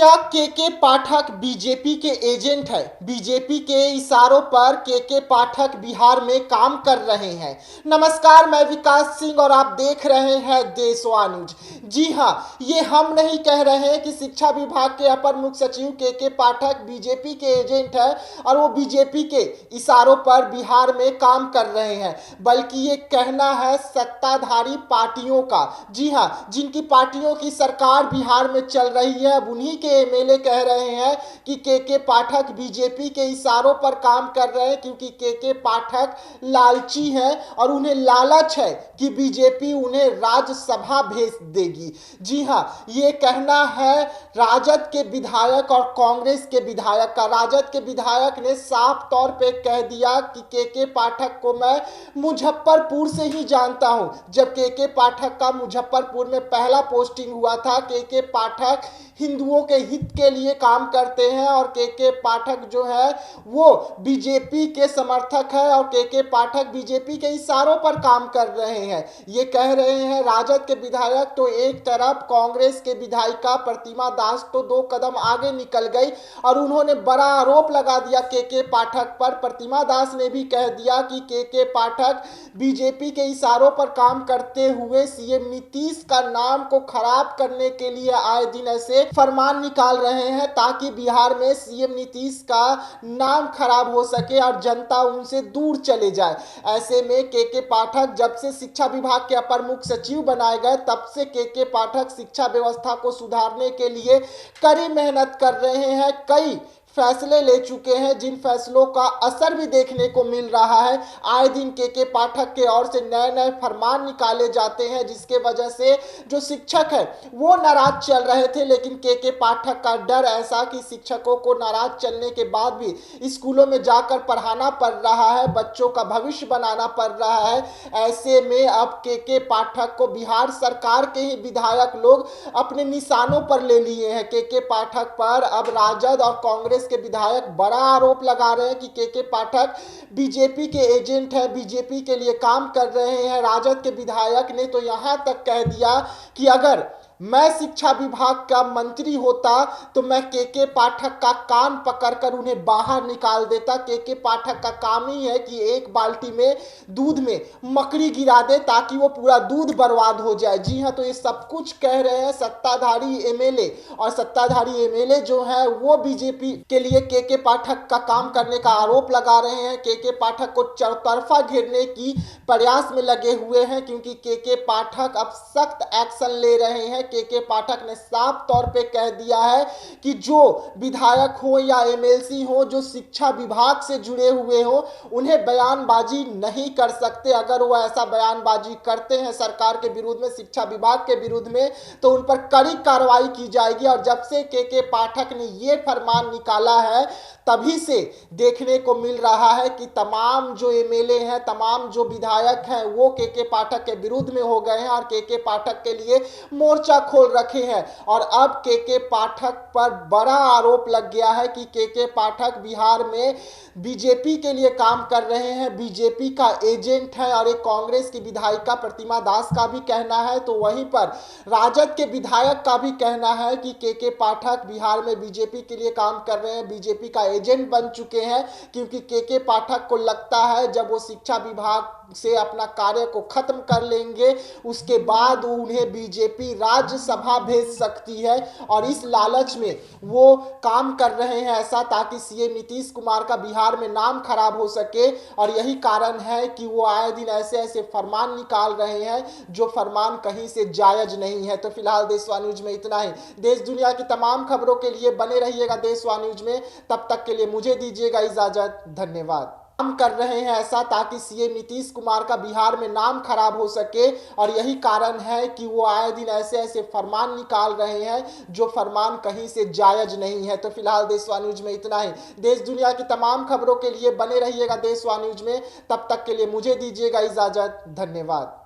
क्या के पाठक बीजेपी के एजेंट है? बीजेपी के इशारों पर के पाठक बिहार में काम कर रहे हैं। नमस्कार, मैं विकास सिंह और आप देख रहे हैं देशवा न्यूज। जी हाँ, ये हम नहीं कह रहे हैं कि शिक्षा विभाग के अपर मुख्य सचिव के पाठक बीजेपी के एजेंट है और वो बीजेपी के इशारों पर बिहार में काम कर रहे हैं, बल्कि ये कहना है सत्ताधारी पार्टियों का। जी हाँ, जिनकी पार्टियों की सरकार बिहार में चल रही है, अब उन्हीं के एमएलए कह रहे हैं कि के पाठक बीजेपी के इशारों पर काम कर रहे हैं, क्योंकि के पाठक लालची हैं और उन्हें लालच है कि बीजेपी उन्हें राज्यसभा भेज देगी। जी हाँ, ये कहना है राजद के विधायक और कांग्रेस के विधायक का। राजद के विधायक ने साफ तौर पे कह दिया कि के पाठक को मैं मुजफ्फरपुर से ही जानता हूं। जब के पाठक का मुजफ्फरपुर में पहला पोस्टिंग हुआ था, के पाठक हिंदुओं के हित के लिए काम करते हैं और के पाठक जो है वो बीजेपी के समर्थक है और के पाठक बीजेपी के इशारों पर काम कर रहे हैं। ये कह रहे हैं राजद के विधायक। तो एक तरफ कांग्रेस के विधायिका प्रतिमा दास तो दो कदम आगे निकल गई और उन्होंने बड़ा आरोप लगा दिया के पाठक पर। प्रतिमा दास ने भी कह दिया कि के पाठक बीजेपी के इशारों पर काम करते हुए सीएम नीतीश का नाम को खराब करने के लिए आए दिन ऐसे फरमान निकाल रहे हैं ताकि बिहार में सीएम नीतीश का नाम खराब हो सके और जनता उनसे दूर चले जाए। ऐसे में के पाठक जब से शिक्षा विभाग के अपर मुख्य सचिव बनाए गए, तब से के पाठक शिक्षा व्यवस्था को सुधारने के लिए कड़ी मेहनत कर रहे हैं। कई फैसले ले चुके हैं, जिन फैसलों का असर भी देखने को मिल रहा है। आए दिन के पाठक के ओर से नए नए फरमान निकाले जाते हैं, जिसके वजह से जो शिक्षक है वो नाराज चल रहे थे। लेकिन के पाठक का डर ऐसा कि शिक्षकों को नाराज चलने के बाद भी स्कूलों में जाकर पढ़ाना पड़ रहा है, बच्चों का भविष्य बनाना पड़ रहा है। ऐसे में अब के पाठक को बिहार सरकार के ही विधायक लोग अपने निशानों पर ले लिए हैं। के पाठक पर अब राजद और कांग्रेस के विधायक बड़ा आरोप लगा रहे हैं कि के पाठक बीजेपी के एजेंट है, बीजेपी के लिए काम कर रहे हैं। राजद के विधायक ने तो यहां तक कह दिया कि अगर मैं शिक्षा विभाग का मंत्री होता तो मैं के पाठक का कान पकड़कर उन्हें बाहर निकाल देता। के पाठक का काम ही है कि एक बाल्टी में दूध में मकड़ी गिरा दे ताकि वो पूरा दूध बर्बाद हो जाए। जी हाँ, तो ये सब कुछ कह रहे हैं सत्ताधारी एमएलए, और सत्ताधारी एमएलए जो है वो बीजेपी के लिए के पाठक का काम करने का आरोप लगा रहे हैं। के पाठक को चौतरफा घेरने की प्रयास में लगे हुए हैं, क्योंकि के पाठक अब सख्त एक्शन ले रहे हैं। के पाठक ने साफ तौर पे कह दिया है कि जो विधायक हो या एमएलसी हो जो शिक्षा विभाग से जुड़े हुए हो, उन्हें बयानबाजी नहीं कर सकते। अगर वो ऐसा बयानबाजी करते हैं सरकार के विरुद्ध में, शिक्षा विभाग के विरुद्ध में, तो उन पर कड़ी कार्रवाई की जाएगी। और जब से के पाठक ने ये फरमान निकाला है, तभी से देखने को मिल रहा है कि तमाम जो एमएलए हैं, तमाम जो विधायक हैं, वो के पाठक के विरुद्ध में हो गए हैं और के पाठक के लिए मोर्चा खोल रखे हैं। और अब के पाठक पर बड़ा आरोप लग गया है कि के पाठक बिहार में बीजेपी के लिए काम कर रहे हैं, बीजेपी का एजेंट है। और एक कांग्रेस की विधायिका प्रतिमा दास का भी कहना है, तो वहीं पर राजद के विधायक का भी कहना है कि के पाठक बिहार में बीजेपी के लिए काम कर रहे हैं, बीजेपी का एजेंट बन चुके हैं। क्योंकि के पाठक को लगता है जब वो शिक्षा विभाग से अपना कार्य को खत्म कर लेंगे, उसके बाद उन्हें बीजेपी राज्यसभा भेज सकती है। और इस लालच में वो काम कर रहे हैं ऐसा, ताकि सीएम नीतीश कुमार का बिहार में नाम खराब हो सके। और यही कारण है कि वो आए दिन ऐसे ऐसे फरमान निकाल रहे हैं जो फरमान कहीं से जायज नहीं है। तो फिलहाल देशवा न्यूज में इतना ही। देश दुनिया की तमाम खबरों के लिए बने रहिएगा देशवा न्यूज में। तब तक के लिए मुझे दीजिएगा इजाजत। धन्यवाद। काम कर रहे हैं ऐसा ताकि सीएम नीतीश कुमार का बिहार में नाम खराब हो सके। और यही कारण है कि वो आए दिन ऐसे ऐसे फरमान निकाल रहे हैं जो फरमान कहीं से जायज नहीं है। तो फिलहाल देशवा न्यूज में इतना ही। देश दुनिया की तमाम खबरों के लिए बने रहिएगा देशवा न्यूज में। तब तक के लिए मुझे दीजिएगा इजाजत। धन्यवाद।